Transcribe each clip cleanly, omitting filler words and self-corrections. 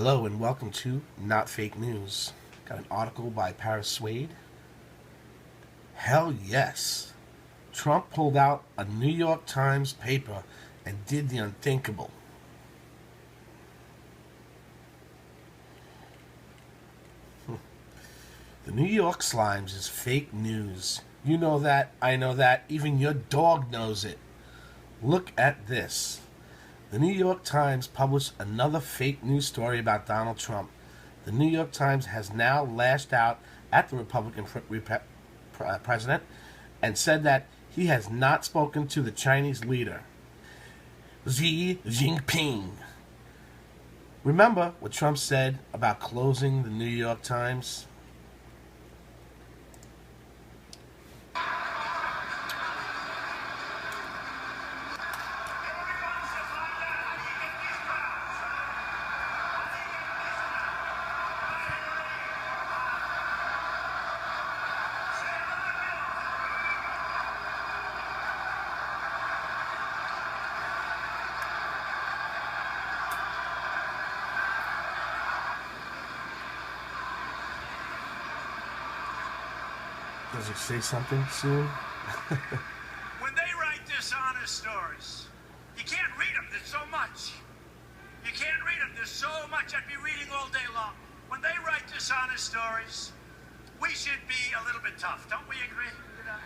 Hello and welcome to Not Fake News. Got an article by Paris Swade. Hell yes. Trump pulled out a New York Times paper and did the unthinkable. The New York Slimes is fake news. You know that, I know that, even your dog knows it. Look at this. The New York Times published another fake news story about Donald Trump. The New York Times has now lashed out at the Republican president and said that he has not spoken to the Chinese leader, Xi Jinping. Remember what Trump said about closing the New York Times? Does he say something soon? When they write dishonest stories, you can't read them. There's so much. You can't read them. There's so much. I'd be reading all day long. When they write dishonest stories, we should be a little bit tough. Don't we agree? You know?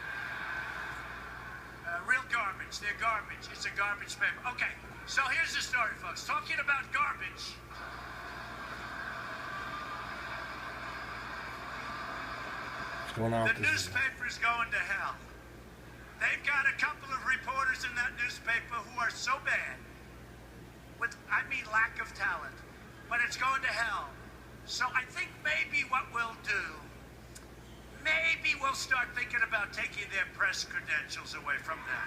Real garbage. They're garbage. It's a garbage paper. Okay, so here's the story, folks. Talking about garbage. What's going on? The newspaper's going to hell. They've got a couple of reporters in that newspaper who are so bad, with, I mean, lack of talent, but it's going to hell. So I think maybe what we'll do, maybe we'll start thinking about taking their press credentials away from them.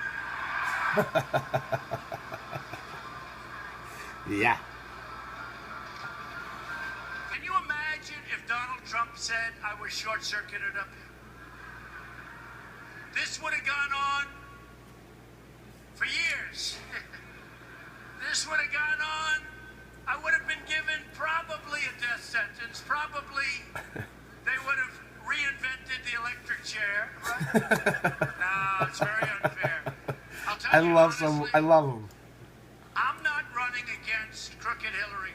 Yeah. Can you imagine if Donald Trump said I was short-circuited up here? This would have gone on for years. This would have gone on. I would have been given probably a death sentence. Probably they would have reinvented the electric chair. Right? No, it's very unfair. I'll tell you honestly, I love him. I'm not running against crooked Hillary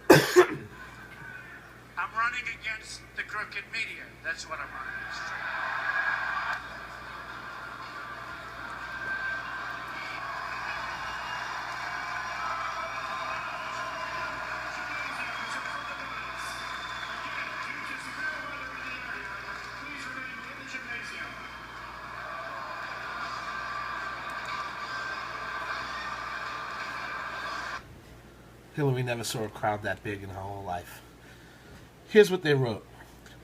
Clinton. I'm running against the crooked media. That's what I'm running against. Hillary never saw a crowd that big in her whole life. Here's what they wrote.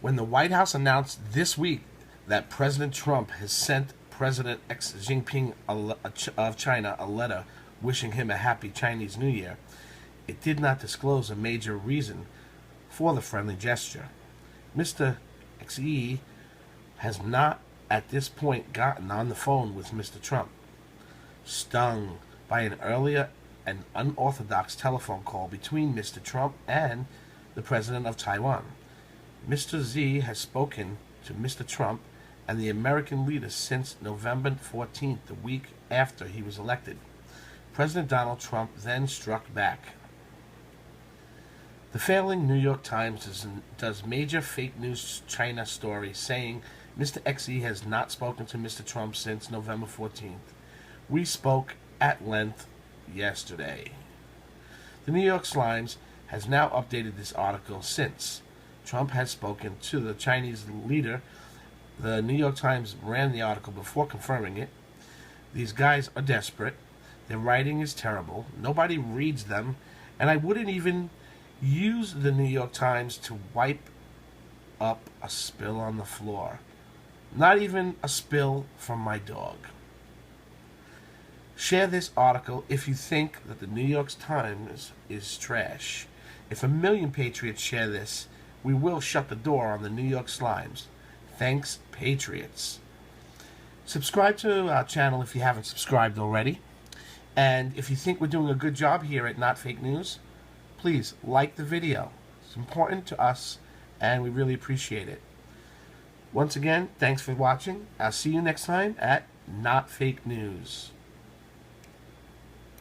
When the White House announced this week that President Trump has sent President Xi Jinping of China a letter wishing him a happy Chinese New Year, it did not disclose a major reason for the friendly gesture. Mr. Xi has not at this point gotten on the phone with Mr. Trump. Stung by an earlier and unorthodox telephone call between Mr. Trump and the president of Taiwan, Mr. Xi has spoken to Mr. Trump and the American leader since November 14th, the week after he was elected. President Donald Trump then struck back. The failing New York Times does major fake news China story saying Mr. Xi has not spoken to Mr. Trump since November 14th. We spoke at length yesterday. The New York Slimes has now updated this article since Trump has spoken to the Chinese leader. The New York Times ran the article before confirming it. These guys are desperate. Their writing is terrible. Nobody reads them, and I wouldn't even use the New York Times to wipe up a spill on the floor. Not even a spill from my dog. Share this article if you think that the New York Times is trash. If 1 million patriots share this, we will shut the door on the New York Slimes. Thanks, Patriots. Subscribe to our channel if you haven't subscribed already. And if you think we're doing a good job here at Not Fake News, please like the video. It's important to us, and we really appreciate it. Once again, thanks for watching. I'll see you next time at Not Fake News.